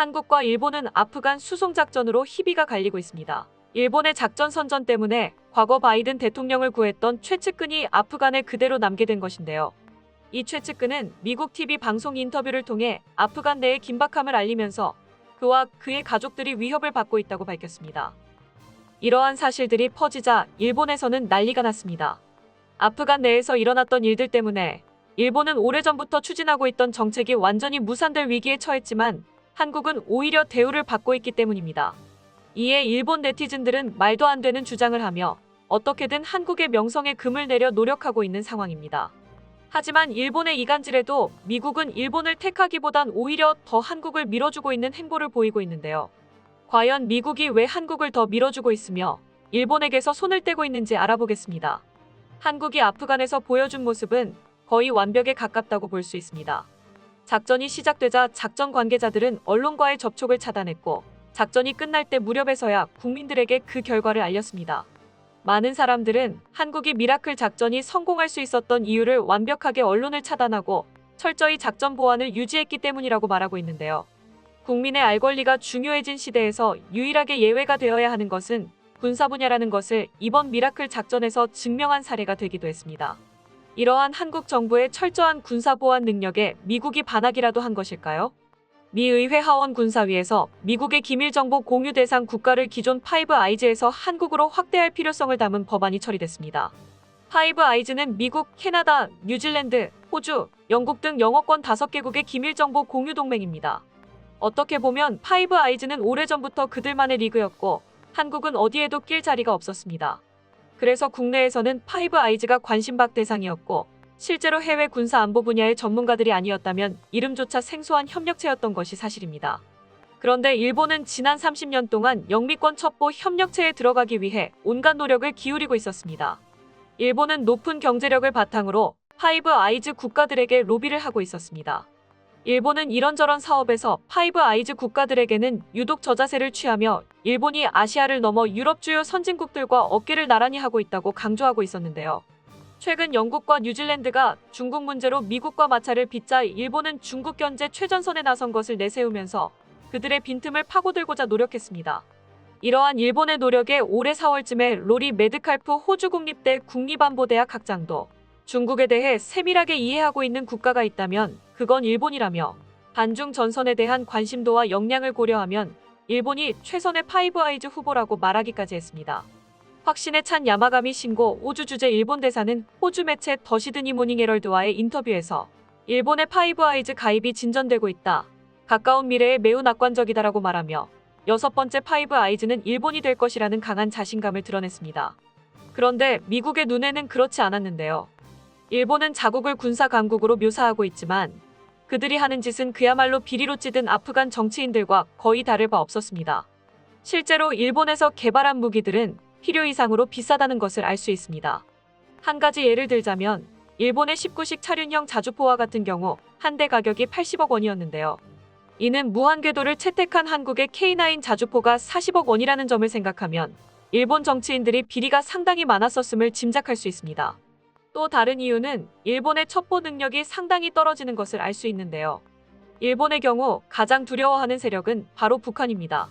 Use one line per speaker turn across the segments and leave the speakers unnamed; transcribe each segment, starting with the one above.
한국과 일본은 아프간 수송작전으로 희비가 갈리고 있습니다. 일본의 작전 선전 때문에 과거 바이든 대통령을 구했던 최측근이 아프간에 그대로 남게 된 것인데요. 이 최측근은 미국 TV 방송 인터뷰를 통해 아프간 내의 긴박함을 알리면서 그와 그의 가족들이 위협을 받고 있다고 밝혔습니다. 이러한 사실들이 퍼지자 일본에서는 난리가 났습니다. 아프간 내에서 일어났던 일들 때문에 일본은 오래전부터 추진하고 있던 정책이 완전히 무산될 위기에 처했지만 한국은 오히려 대우를 받고 있기 때문입니다. 이에 일본 네티즌들은 말도 안 되는 주장을 하며 어떻게든 한국의 명성에 금을 내려 노력하고 있는 상황입니다. 하지만 일본의 이간질에도 미국은 일본을 택하기보단 오히려 더 한국을 밀어주고 있는 행보를 보이고 있는데요. 과연 미국이 왜 한국을 더 밀어주고 있으며 일본에게서 손을 떼고 있는지 알아보겠습니다. 한국이 아프간에서 보여준 모습은 거의 완벽에 가깝다고 볼 수 있습니다. 작전이 시작되자 작전 관계자들은 언론과의 접촉을 차단했고 작전이 끝날 때 무렵에서야 국민들에게 그 결과를 알렸습니다. 많은 사람들은 한국이 미라클 작전이 성공할 수 있었던 이유를 완벽하게 언론을 차단하고 철저히 작전 보안을 유지했기 때문이라고 말하고 있는데요. 국민의 알 권리가 중요해진 시대에서 유일하게 예외가 되어야 하는 것은 군사 분야라는 것을 이번 미라클 작전에서 증명한 사례가 되기도 했습니다. 이러한 한국 정부의 철저한 군사 보안 능력에 미국이 반하기라도 한 것일까요? 미 의회 하원 군사위에서 미국의 기밀 정보 공유 대상 국가를 기존 파이브 아이즈에서 한국으로 확대할 필요성을 담은 법안이 처리됐습니다. 파이브 아이즈는 미국, 캐나다, 뉴질랜드, 호주, 영국 등 영어권 5개국의 기밀 정보 공유 동맹입니다. 어떻게 보면 파이브 아이즈는 오래전부터 그들만의 리그였고 한국은 어디에도 낄 자리가 없었습니다. 그래서 국내에서는 파이브 아이즈가 관심박 대상이었고 실제로 해외 군사 안보 분야의 전문가들이 아니었다면 이름조차 생소한 협력체였던 것이 사실입니다. 그런데 일본은 지난 30년 동안 영미권 첩보 협력체에 들어가기 위해 온갖 노력을 기울이고 있었습니다. 일본은 높은 경제력을 바탕으로 파이브 아이즈 국가들에게 로비를 하고 있었습니다. 일본은 이런저런 사업에서 파이브 아이즈 국가들에게는 유독 저자세를 취하며 일본이 아시아를 넘어 유럽 주요 선진국들과 어깨를 나란히 하고 있다고 강조하고 있었는데요. 최근 영국과 뉴질랜드가 중국 문제로 미국과 마찰을 빚자 일본은 중국 견제 최전선에 나선 것을 내세우면서 그들의 빈틈을 파고들고자 노력했습니다. 이러한 일본의 노력에 올해 4월쯤에 로리 메드칼프 호주 국립대 국립안보대학 학장도 중국에 대해 세밀하게 이해하고 있는 국가가 있다면 그건 일본이라며 반중 전선에 대한 관심도와 역량을 고려하면 일본이 최선의 파이브 아이즈 후보라고 말하기까지 했습니다. 확신에 찬 야마가미 신고 호주 주재 일본 대사는 호주 매체 더 시드니 모닝 헤럴드와의 인터뷰에서 일본의 파이브 아이즈 가입이 진전되고 있다. 가까운 미래에 매우 낙관적이다라고 말하며 6번째 파이브 아이즈는 일본이 될 것이라는 강한 자신감을 드러냈습니다. 그런데 미국의 눈에는 그렇지 않았는데요. 일본은 자국을 군사 강국으로 묘사하고 있지만 그들이 하는 짓은 그야말로 비리로 찌든 아프간 정치인들과 거의 다를 바 없었습니다. 실제로 일본에서 개발한 무기들은 필요 이상으로 비싸다는 것을 알 수 있습니다. 한 가지 예를 들자면 일본의 19식 차륜형 자주포와 같은 경우 한 대 가격이 80억 원이었는데요. 이는 무한 궤도를 채택한 한국의 K9 자주포가 40억 원이라는 점을 생각하면 일본 정치인들이 비리가 상당히 많았었음을 짐작할 수 있습니다. 또 다른 이유는 일본의 첩보 능력이 상당히 떨어지는 것을 알 수 있는데요. 일본의 경우 가장 두려워하는 세력은 바로 북한입니다.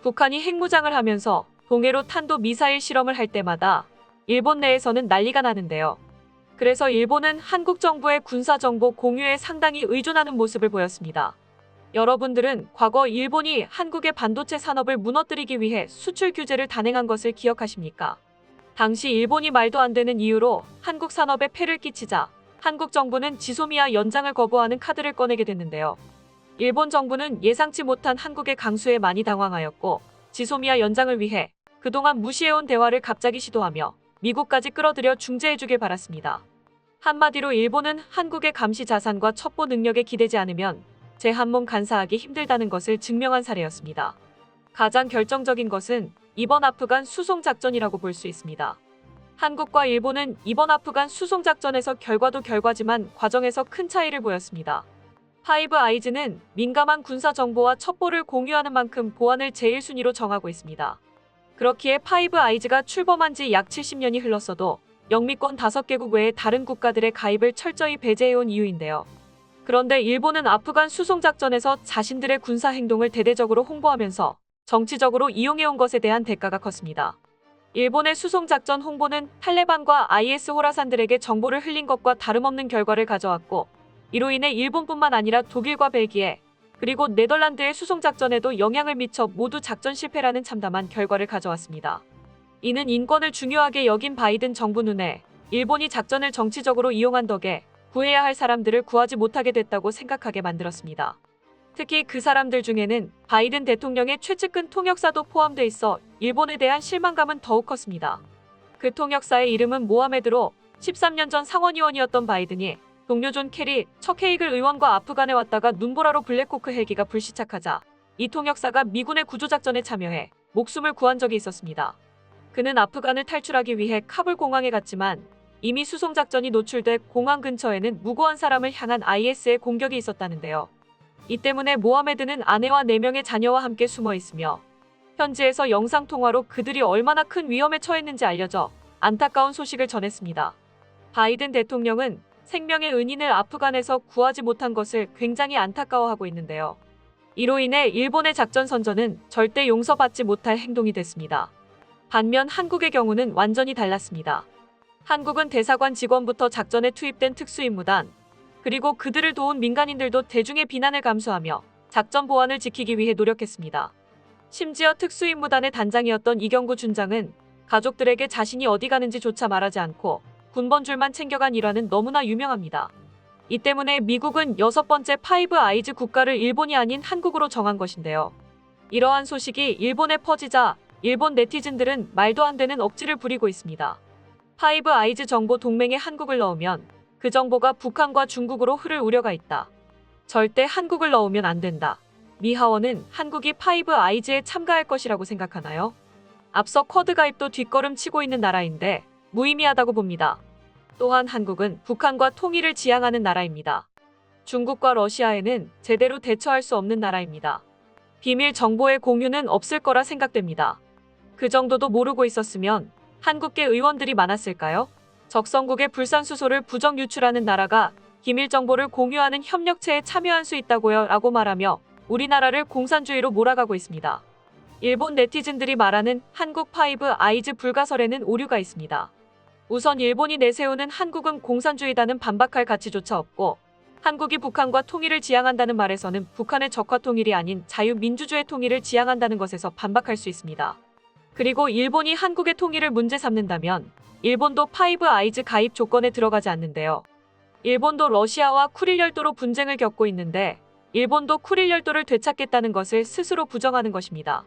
북한이 핵무장을 하면서 동해로 탄도 미사일 실험을 할 때마다 일본 내에서는 난리가 나는데요. 그래서 일본은 한국 정부의 군사정보 공유에 상당히 의존하는 모습을 보였습니다. 여러분들은 과거 일본이 한국의 반도체 산업을 무너뜨리기 위해 수출 규제를 단행한 것을 기억하십니까? 당시 일본이 말도 안 되는 이유로 한국 산업에 폐를 끼치자 한국 정부는 지소미아 연장을 거부하는 카드를 꺼내게 됐는데요. 일본 정부는 예상치 못한 한국의 강수에 많이 당황하였고 지소미아 연장을 위해 그동안 무시해온 대화를 갑자기 시도하며 미국까지 끌어들여 중재해주길 바랐습니다. 한마디로 일본은 한국의 감시 자산과 첩보 능력에 기대지 않으면 제 한 몸 간사하기 힘들다는 것을 증명한 사례였습니다. 가장 결정적인 것은 이번 아프간 수송작전이라고 볼 수 있습니다. 한국과 일본은 이번 아프간 수송작전에서 결과도 결과지만 과정에서 큰 차이를 보였습니다. 파이브 아이즈는 민감한 군사 정보와 첩보를 공유하는 만큼 보안을 제1순위로 정하고 있습니다. 그렇기에 파이브 아이즈가 출범한 지 약 70년이 흘렀어도 영미권 5개국 외의 다른 국가들의 가입을 철저히 배제해온 이유인데요. 그런데 일본은 아프간 수송작전에서 자신들의 군사 행동을 대대적으로 홍보하면서 정치적으로 이용해온 것에 대한 대가가 컸습니다. 일본의 수송작전 홍보는 탈레반과 IS 호라산들에게 정보를 흘린 것과 다름없는 결과를 가져왔고, 이로 인해 일본뿐만 아니라 독일과 벨기에, 그리고 네덜란드의 수송작전에도 영향을 미쳐 모두 작전 실패라는 참담한 결과를 가져왔습니다. 이는 인권을 중요하게 여긴 바이든 정부 눈에 일본이 작전을 정치적으로 이용한 덕에 구해야 할 사람들을 구하지 못하게 됐다고 생각하게 만들었습니다. 특히 그 사람들 중에는 바이든 대통령의 최측근 통역사도 포함돼 있어 일본에 대한 실망감은 더욱 컸습니다. 그 통역사의 이름은 모하메드로 13년 전 상원의원이었던 바이든이 동료 존 케리, 척 헤이글 의원과 아프간에 왔다가 눈보라로 블랙호크 헬기가 불시착하자 이 통역사가 미군의 구조작전에 참여해 목숨을 구한 적이 있었습니다. 그는 아프간을 탈출하기 위해 카불 공항에 갔지만 이미 수송작전이 노출돼 공항 근처에는 무고한 사람을 향한 IS의 공격이 있었다는데요. 이 때문에 모하메드는 아내와 4명의 자녀와 함께 숨어 있으며 현지에서 영상통화로 그들이 얼마나 큰 위험에 처했는지 알려져 안타까운 소식을 전했습니다. 바이든 대통령은 생명의 은인을 아프간에서 구하지 못한 것을 굉장히 안타까워하고 있는데요. 이로 인해 일본의 작전 선전은 절대 용서받지 못할 행동이 됐습니다. 반면 한국의 경우는 완전히 달랐습니다. 한국은 대사관 직원부터 작전에 투입된 특수임무단, 그리고 그들을 도운 민간인들도 대중의 비난을 감수하며 작전 보안을 지키기 위해 노력했습니다. 심지어 특수임무단의 단장이었던 이경구 준장은 가족들에게 자신이 어디 가는지조차 말하지 않고 군번줄만 챙겨간 일화는 너무나 유명합니다. 이 때문에 미국은 6번째 파이브 아이즈 국가를 일본이 아닌 한국으로 정한 것인데요. 이러한 소식이 일본에 퍼지자 일본 네티즌들은 말도 안 되는 억지를 부리고 있습니다. 파이브 아이즈 정보 동맹에 한국을 넣으면 그 정보가 북한과 중국으로 흐를 우려가 있다. 절대 한국을 넣으면 안 된다. 미 하원은 한국이 파이브 아이즈에 참가할 것이라고 생각하나요? 앞서 쿼드 가입도 뒷걸음치고 있는 나라인데 무의미하다고 봅니다. 또한 한국은 북한과 통일을 지향하는 나라입니다. 중국과 러시아에는 제대로 대처할 수 없는 나라입니다. 비밀 정보의 공유는 없을 거라 생각됩니다. 그 정도도 모르고 있었으면 한국계 의원들이 많았을까요? 적성국의 불산수소를 부정 유출하는 나라가 기밀 정보를 공유하는 협력체에 참여할 수 있다고요? 라고 말하며 우리나라를 공산주의로 몰아가고 있습니다. 일본 네티즌들이 말하는 한국 파이브 아이즈 불가설에는 오류가 있습니다. 우선 일본이 내세우는 한국은 공산주의다는 반박할 가치조차 없고, 한국이 북한과 통일을 지향한다는 말에서는 북한의 적화 통일이 아닌 자유민주주의 통일을 지향한다는 것에서 반박할 수 있습니다. 그리고 일본이 한국의 통일을 문제 삼는다면 일본도 파이브 아이즈 가입 조건에 들어가지 않는데요. 일본도 러시아와 쿠릴 열도로 분쟁을 겪고 있는데 일본도 쿠릴 열도를 되찾겠다는 것을 스스로 부정하는 것입니다.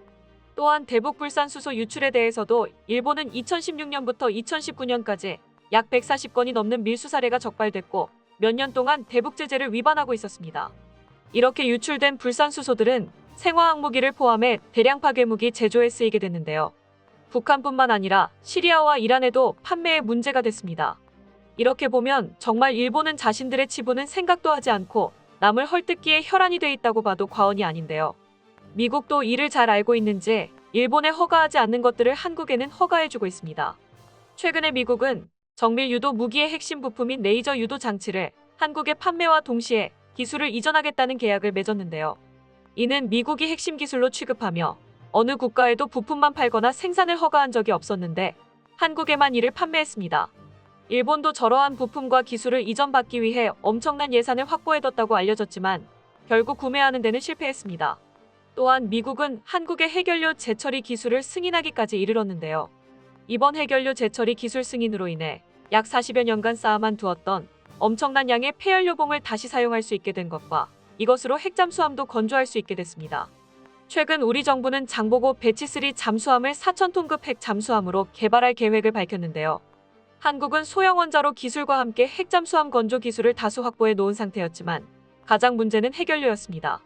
또한 대북 불산수소 유출에 대해서도 일본은 2016년부터 2019년까지 약 140건이 넘는 밀수 사례가 적발됐고 몇 년 동안 대북 제재를 위반하고 있었습니다. 이렇게 유출된 불산수소들은 생화학 무기를 포함해 대량 파괴 무기 제조에 쓰이게 됐는데요. 북한뿐만 아니라 시리아와 이란에도 판매에 문제가 됐습니다. 이렇게 보면 정말 일본은 자신들의 치부는 생각도 하지 않고 남을 헐뜯기에 혈안이 돼 있다고 봐도 과언이 아닌데요. 미국도 이를 잘 알고 있는지 일본에 허가하지 않는 것들을 한국에는 허가해주고 있습니다. 최근에 미국은 정밀 유도 무기의 핵심 부품인 레이저 유도 장치를 한국에 판매와 동시에 기술을 이전하겠다는 계약을 맺었는데요. 이는 미국이 핵심 기술로 취급하며 어느 국가에도 부품만 팔거나 생산을 허가한 적이 없었는데 한국에만 이를 판매했습니다. 일본도 저러한 부품과 기술을 이전받기 위해 엄청난 예산을 확보해뒀다고 알려졌지만 결국 구매하는 데는 실패했습니다. 또한 미국은 한국의 해결료 재처리 기술을 승인하기까지 이르렀는데요. 이번 해결료 재처리 기술 승인으로 인해 약 40여 년간 쌓아만 두었던 엄청난 양의 폐연료봉을 다시 사용할 수 있게 된 것과 이것으로 핵잠수함도 건조할 수 있게 됐습니다. 최근 우리 정부는 장보고 배치3 잠수함을 4,000톤급 핵잠수함으로 개발할 계획을 밝혔는데요. 한국은 소형 원자로 기술과 함께 핵잠수함 건조 기술을 다수 확보해 놓은 상태였지만 가장 문제는 해결료였습니다.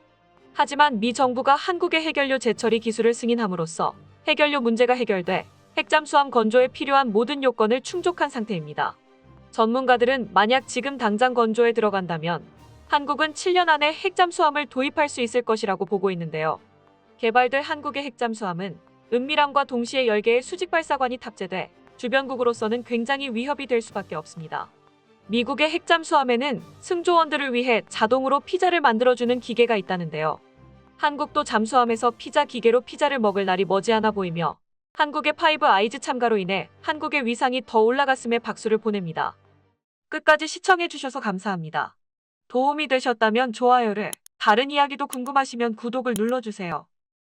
하지만 미 정부가 한국의 해결료 재처리 기술을 승인함으로써 해결료 문제가 해결돼 핵잠수함 건조에 필요한 모든 요건을 충족한 상태입니다. 전문가들은 만약 지금 당장 건조에 들어간다면 한국은 7년 안에 핵잠수함을 도입할 수 있을 것이라고 보고 있는데요. 개발될 한국의 핵잠수함은 은밀함과 동시에 10개의 수직 발사관이 탑재돼 주변국으로서는 굉장히 위협이 될 수밖에 없습니다. 미국의 핵잠수함에는 승조원들을 위해 자동으로 피자를 만들어주는 기계가 있다는데요. 한국도 잠수함에서 피자 기계로 피자를 먹을 날이 머지않아 보이며 한국의 파이브 아이즈 참가로 인해 한국의 위상이 더 올라갔음에 박수를 보냅니다. 끝까지 시청해주셔서 감사합니다. 도움이 되셨다면 좋아요를, 다른 이야기도 궁금하시면 구독을 눌러주세요.